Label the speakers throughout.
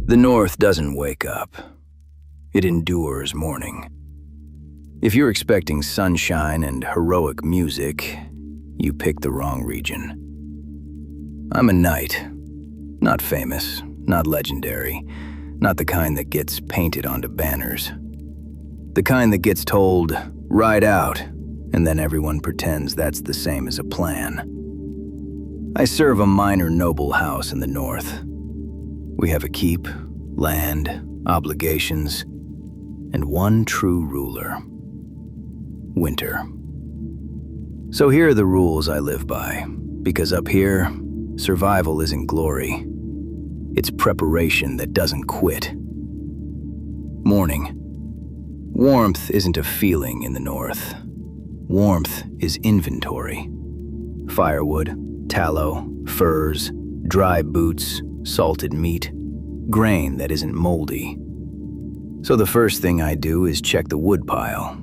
Speaker 1: The North doesn't wake up. It endures morning. If you're expecting sunshine and heroic music, you picked the wrong region. I'm a knight. Not famous, not legendary, not the kind that gets painted onto banners. The kind that gets told, ride out, and then everyone pretends that's the same as a plan. I serve a minor noble house in the North. We have a keep, land, obligations, and one true ruler: winter. So here are the rules I live by, because up here, survival isn't glory. It's preparation that doesn't quit. Morning. Warmth isn't a feeling in the North. Warmth is inventory. Firewood, tallow, furs, dry boots, salted meat, grain that isn't moldy. So the first thing I do is check the wood pile.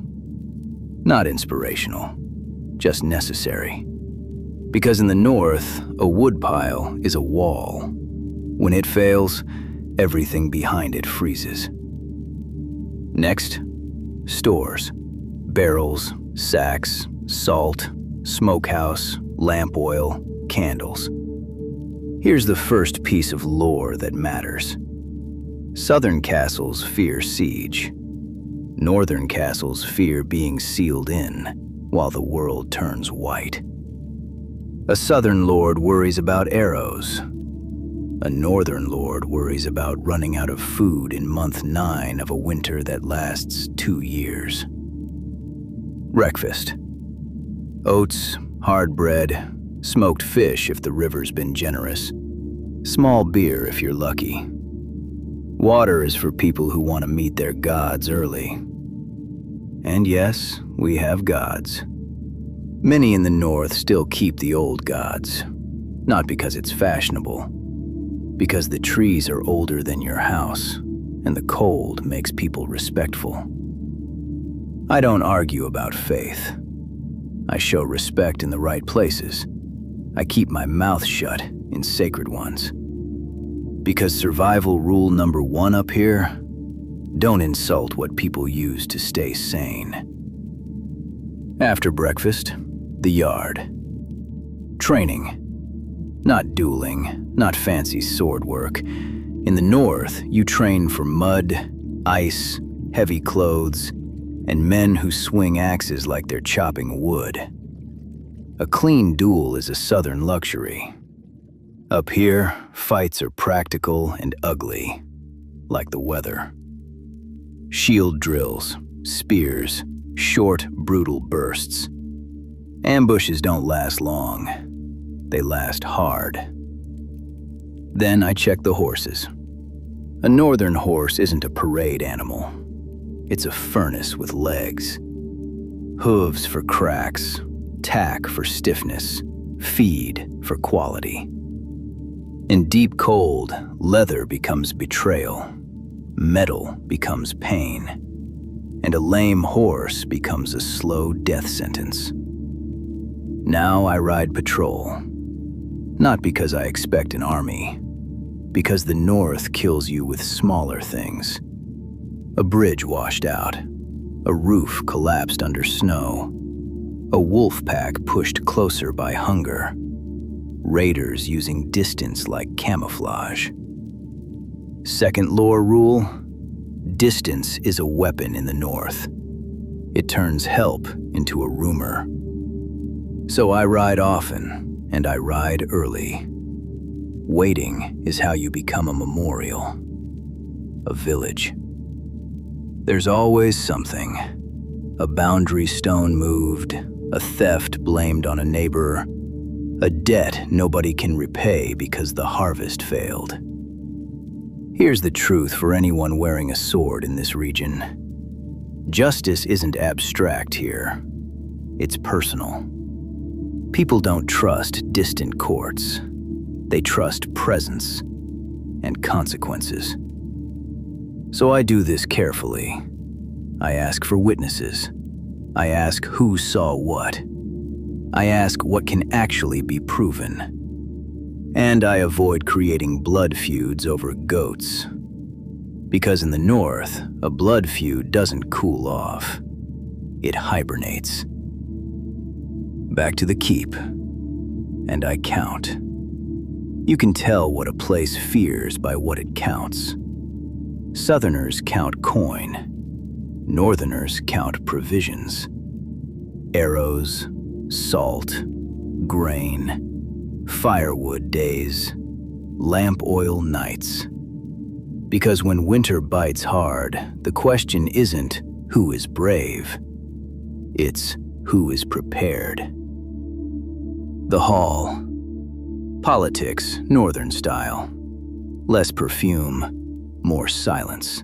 Speaker 1: Not inspirational, just necessary. Because in the North, a wood pile is a wall. When it fails, everything behind it freezes. Next, stores. Barrels, sacks, salt, smokehouse, lamp oil, candles. Here's the first piece of lore that matters. Southern castles fear siege. Northern castles fear being sealed in while the world turns white. A southern lord worries about arrows. A northern lord worries about running out of food in month 9 of a winter that lasts 2 years. Breakfast. Oats, hard bread, smoked fish if the river's been generous. Small beer if you're lucky. Water is for people who want to meet their gods early. And yes, we have gods. Many in the North still keep the old gods. Not because it's fashionable. Because the trees are older than your house, and the cold makes people respectful. I don't argue about faith. I show respect in the right places. I keep my mouth shut in sacred ones. Because survival rule number 1 up here: don't insult what people use to stay sane. After breakfast, the yard. Training. Not dueling, not fancy sword work. In the North, you train for mud, ice, heavy clothes, and men who swing axes like they're chopping wood. A clean duel is a southern luxury. Up here, fights are practical and ugly, like the weather. Shield drills, spears, short, brutal bursts. Ambushes don't last long. They last hard. Then I check the horses. A northern horse isn't a parade animal. It's a furnace with legs. Hooves for cracks, tack for stiffness, feed for quality. In deep cold, leather becomes betrayal, metal becomes pain, and a lame horse becomes a slow death sentence. Now I ride patrol. Not because I expect an army, because the North kills you with smaller things. A bridge washed out, a roof collapsed under snow, a wolf pack pushed closer by hunger, raiders using distance like camouflage. Second lore rule: distance is a weapon in the North. It turns help into a rumor. So I ride often. And I ride early. Waiting is how you become a memorial, a village. There's always something. A boundary stone moved, a theft blamed on a neighbor, a debt nobody can repay because the harvest failed. Here's the truth for anyone wearing a sword in this region. Justice isn't abstract here. It's personal. People don't trust distant courts. They trust presence and consequences. So I do this carefully. I ask for witnesses. I ask who saw what. I ask what can actually be proven. And I avoid creating blood feuds over goats, Because in the North, a blood feud doesn't cool off. It hibernates. Back to the keep, and I count. You can tell what a place fears by what it counts. Southerners count coin. Northerners count provisions. Arrows, salt, grain, firewood days, lamp oil nights. Because when winter bites hard, the question isn't who is brave. It's who is prepared. The hall. Politics, northern style. Less perfume, more silence.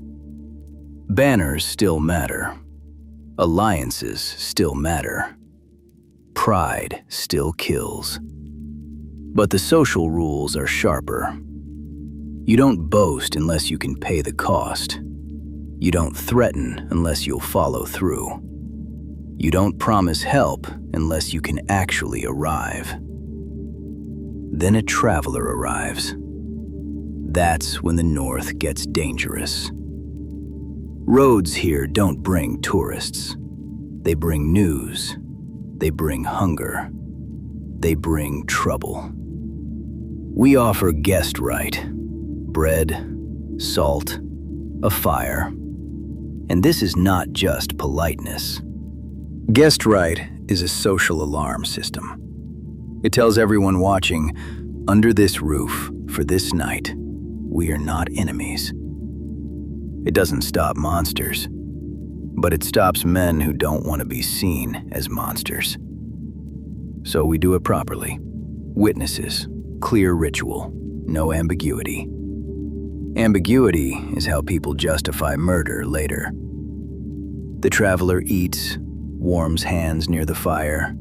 Speaker 1: Banners still matter. Alliances still matter. Pride still kills. But the social rules are sharper. You don't boast unless you can pay the cost. You don't threaten unless you'll follow through. You don't promise help unless you can actually arrive. Then a traveler arrives. That's when the North gets dangerous. Roads here don't bring tourists. They bring news. They bring hunger. They bring trouble. We offer guest right. Bread, salt, a fire. And this is not just politeness. Guest right is a social alarm system. It tells everyone watching, under this roof, for this night, we are not enemies. It doesn't stop monsters, but it stops men who don't want to be seen as monsters. So we do it properly. Witnesses, clear ritual, no ambiguity. Ambiguity is how people justify murder later. The traveler eats, warms hands near the fire,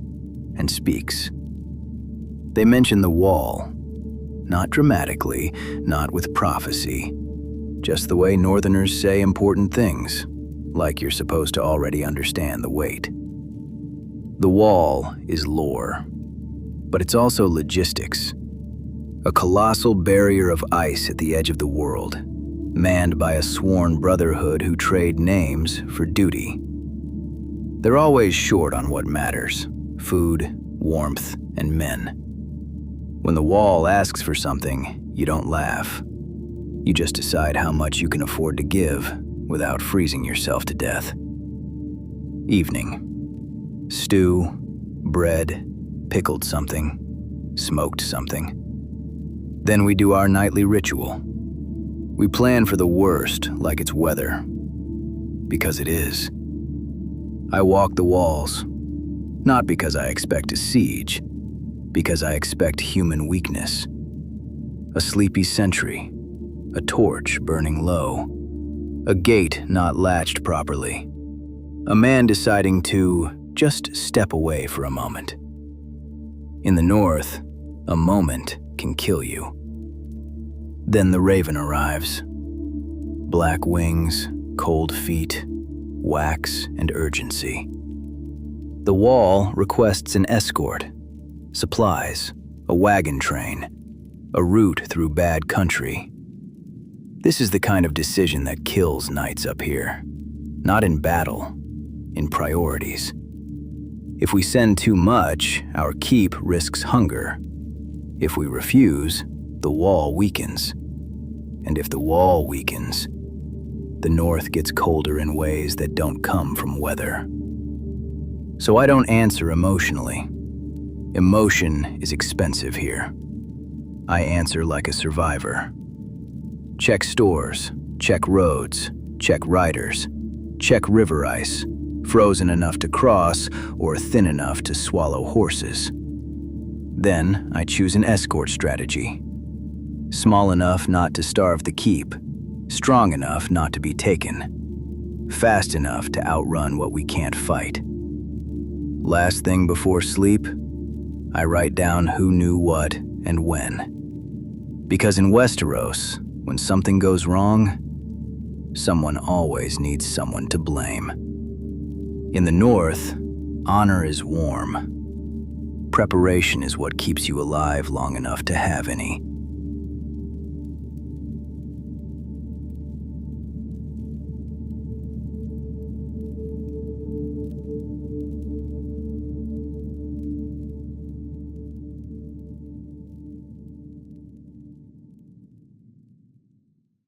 Speaker 1: and speaks. They mention the wall, not dramatically, not with prophecy, just the way Northerners say important things, like you're supposed to already understand the weight. The wall is lore, but it's also logistics. A colossal barrier of ice at the edge of the world, manned by a sworn brotherhood who trade names for duty. They're always short on what matters: food, warmth, and men. When the wall asks for something, you don't laugh. You just decide how much you can afford to give without freezing yourself to death. Evening. Stew, bread, pickled something, smoked something. Then we do our nightly ritual. We plan for the worst like it's weather. Because it is. I walk the walls, not because I expect a siege, because I expect human weakness. A sleepy sentry, a torch burning low, a gate not latched properly, a man deciding to just step away for a moment. In the North, a moment can kill you. Then the raven arrives. Black wings, cold feet, wax and urgency. The wall requests an escort, supplies, a wagon train, a route through bad country. This is the kind of decision that kills nights up here. Not in battle, in priorities. If we send too much, our keep risks hunger. If we refuse, the wall weakens. And if the wall weakens, the North gets colder in ways that don't come from weather. So I don't answer emotionally. Emotion is expensive here. I answer like a survivor. Check stores, check roads, check riders, check river ice, frozen enough to cross or thin enough to swallow horses. Then I choose an escort strategy. Small enough not to starve the keep, strong enough not to be taken, fast enough to outrun what we can't fight. Last thing before sleep, I write down who knew what and when. Because in Westeros, when something goes wrong, someone always needs someone to blame. In the North, honor is warm. Preparation is what keeps you alive long enough to have any.